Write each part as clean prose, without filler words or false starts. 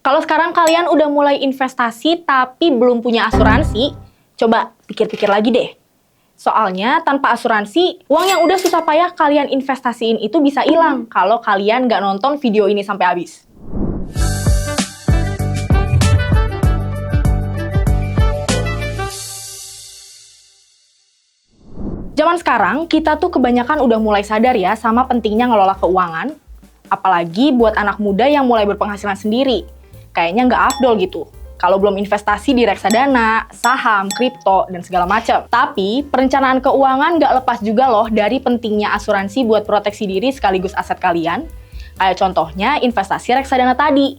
Kalau sekarang kalian udah mulai investasi tapi belum punya asuransi, coba pikir-pikir lagi deh. Soalnya tanpa asuransi, uang yang udah susah payah kalian investasiin itu bisa hilang kalau kalian nggak nonton video ini sampai habis. Zaman sekarang, kita tuh kebanyakan udah mulai sadar ya sama pentingnya ngelola keuangan. Apalagi buat anak muda yang mulai berpenghasilan sendiri. Kayaknya nggak afdol gitu kalau belum investasi di reksadana, saham, kripto, dan segala macam. Tapi, perencanaan keuangan nggak lepas juga loh dari pentingnya asuransi buat proteksi diri sekaligus aset kalian. Kayak contohnya investasi reksadana tadi.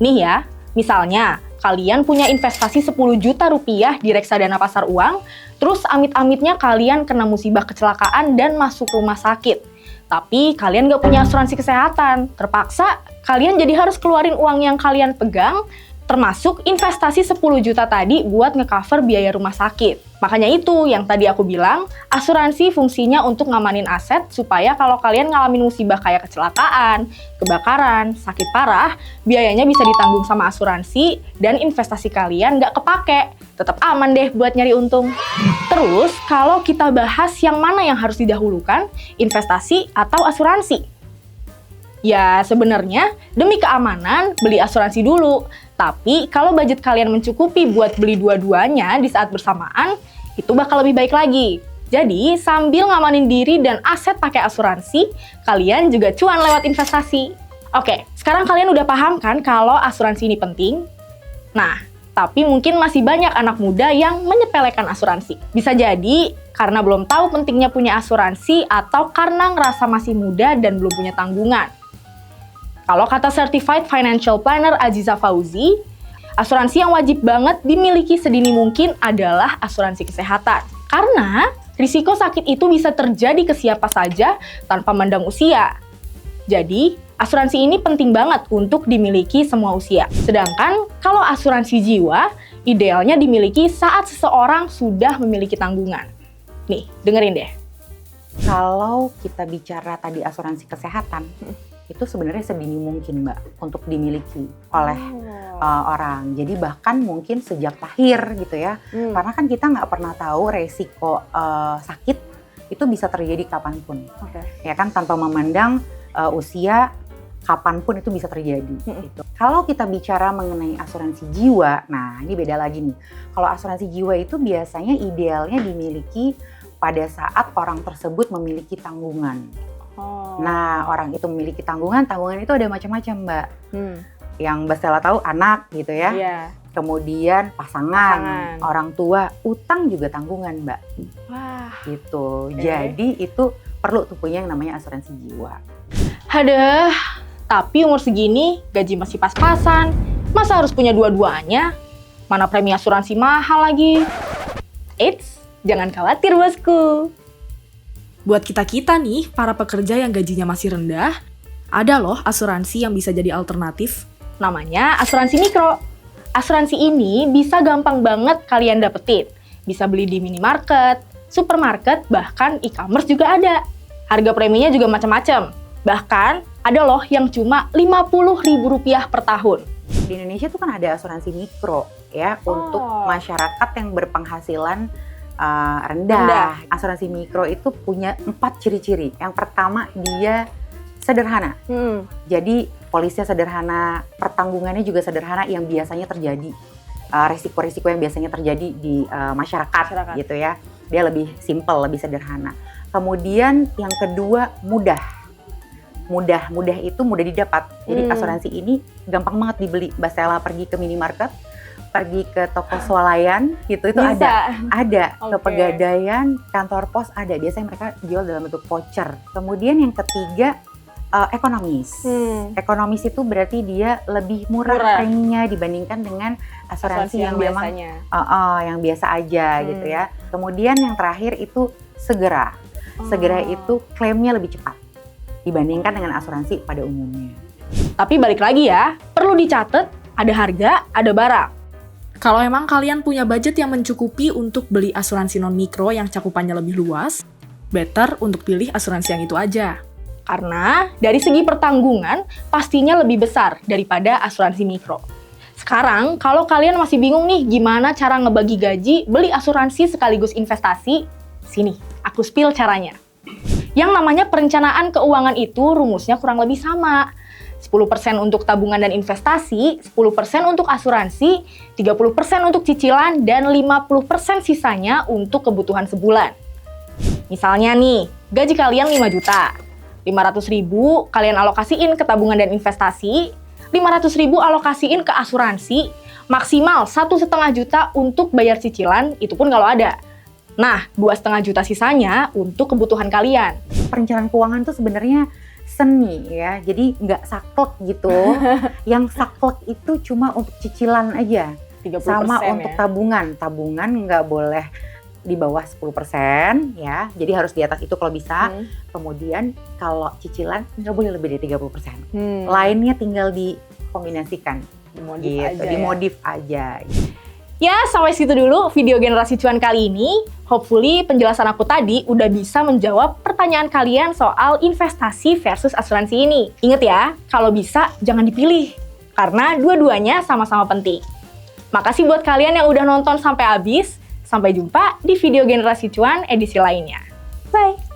Nih ya, misalnya kalian punya investasi 10 juta rupiah di reksadana pasar uang, terus amit-amitnya kalian kena musibah kecelakaan dan masuk rumah sakit. Tapi kalian nggak punya asuransi kesehatan. Terpaksa, kalian jadi harus keluarin uang yang kalian pegang, termasuk investasi 10 juta tadi buat nge-cover biaya rumah sakit. Makanya itu yang tadi aku bilang, asuransi fungsinya untuk ngamanin aset supaya kalau kalian ngalamin musibah kayak kecelakaan, kebakaran, sakit parah, biayanya bisa ditanggung sama asuransi dan investasi kalian nggak kepake. Tetap aman deh buat nyari untung. Terus, kalau kita bahas yang mana yang harus didahulukan, investasi atau asuransi? Ya, sebenarnya demi keamanan, beli asuransi dulu. Tapi, kalau budget kalian mencukupi buat beli dua-duanya di saat bersamaan, itu bakal lebih baik lagi. Jadi, sambil ngamanin diri dan aset pakai asuransi, kalian juga cuan lewat investasi. Oke, sekarang kalian udah paham kan kalau asuransi ini penting? Nah, tapi mungkin masih banyak anak muda yang menyepelekan asuransi. Bisa jadi karena belum tahu pentingnya punya asuransi atau karena ngerasa masih muda dan belum punya tanggungan. Kalau kata Certified Financial Planner Aziza Fauzi, asuransi yang wajib banget dimiliki sedini mungkin adalah asuransi kesehatan. Karena risiko sakit itu bisa terjadi ke siapa saja tanpa mandang usia. Jadi, asuransi ini penting banget untuk dimiliki semua usia. Sedangkan kalau asuransi jiwa, idealnya dimiliki saat seseorang sudah memiliki tanggungan. Nih, dengerin deh. Kalau kita bicara tadi asuransi kesehatan, itu sebenarnya sedini mungkin Mbak untuk dimiliki oleh orang. Jadi bahkan mungkin sejak lahir gitu ya. Karena kan kita nggak pernah tahu resiko sakit itu bisa terjadi kapanpun. Ya kan, tanpa memandang usia, kapanpun itu bisa terjadi. Gitu. Kalau kita bicara mengenai asuransi jiwa, nah ini beda lagi nih. Kalau asuransi jiwa itu biasanya idealnya dimiliki pada saat orang tersebut memiliki tanggungan. Nah, orang itu memiliki tanggungan itu ada macam-macam, Mbak. Yang Mbak Stella tahu anak gitu ya. Kemudian pasangan, orang tua, utang juga tanggungan, Mbak. Wah, gitu. Jadi itu perlu tuh punya yang namanya asuransi jiwa. Aduh, tapi umur segini gaji masih pas-pasan. Masa harus punya dua-duanya? Mana premi asuransi mahal lagi. Eits, jangan khawatir bosku. Buat kita-kita nih, para pekerja yang gajinya masih rendah, ada loh asuransi yang bisa jadi alternatif. Namanya asuransi mikro. Asuransi ini bisa gampang banget kalian dapetin. Bisa beli di minimarket, supermarket, bahkan e-commerce juga ada. Harga preminya juga macam-macam. Bahkan ada loh yang cuma Rp50.000 per tahun. Di Indonesia tuh kan ada asuransi mikro ya untuk masyarakat yang berpenghasilan rendah. Asuransi mikro itu punya 4 ciri-ciri. Yang pertama, dia sederhana. Jadi polisnya sederhana, pertanggungannya juga sederhana yang biasanya terjadi. Risiko-risiko yang biasanya terjadi di masyarakat gitu ya. Dia lebih simple, lebih sederhana. Kemudian yang kedua, mudah itu mudah didapat. Jadi asuransi ini gampang banget dibeli. Mbak Stella pergi ke minimarket, pergi ke toko swalayan gitu, itu bisa. ada ke Pegadaian, kantor pos ada. Biasanya mereka jual dalam bentuk voucher. Kemudian yang ketiga, ekonomis. Ekonomis itu berarti dia lebih murah preminya dibandingkan dengan asuransi yang memang yang biasa aja gitu ya. Kemudian yang terakhir itu segera. Segera itu klaimnya lebih cepat dibandingkan dengan asuransi pada umumnya. Tapi balik lagi ya, perlu dicatat ada harga, ada barang. Kalau emang kalian punya budget yang mencukupi untuk beli asuransi non-mikro yang cakupannya lebih luas, better untuk pilih asuransi yang itu aja. Karena dari segi pertanggungan pastinya lebih besar daripada asuransi mikro. Sekarang, kalau kalian masih bingung nih gimana cara ngebagi gaji, beli asuransi sekaligus investasi, sini, aku spill caranya. Yang namanya perencanaan keuangan itu rumusnya kurang lebih sama. 10% untuk tabungan dan investasi, 10% untuk asuransi, 30% untuk cicilan, dan 50% sisanya untuk kebutuhan sebulan. Misalnya nih, gaji kalian 5 juta. 500.000 kalian alokasiin ke tabungan dan investasi, 500.000 alokasiin ke asuransi, maksimal 1,5 juta untuk bayar cicilan, itu pun kalau ada. Nah, 2,5 juta sisanya untuk kebutuhan kalian. Perencanaan keuangan tuh sebenarnya seni ya, jadi nggak saklek gitu. Yang saklek itu cuma untuk cicilan aja. 30% Sama ya. untuk tabungan nggak boleh di bawah 10% ya, jadi harus di atas itu kalau bisa. Kemudian kalau cicilan nggak boleh lebih dari 30%. Lainnya tinggal dikombinasikan, Dimodif gitu, aja ya. dimodif aja. Ya, sampai situ dulu video Generasi Cuan kali ini. Hopefully penjelasan aku tadi udah bisa menjawab pertanyaan kalian soal investasi versus asuransi ini. Ingat ya, kalau bisa jangan dipilih, karena dua-duanya sama-sama penting. Makasih buat kalian yang udah nonton sampai habis. Sampai jumpa di video Generasi Cuan edisi lainnya. Bye!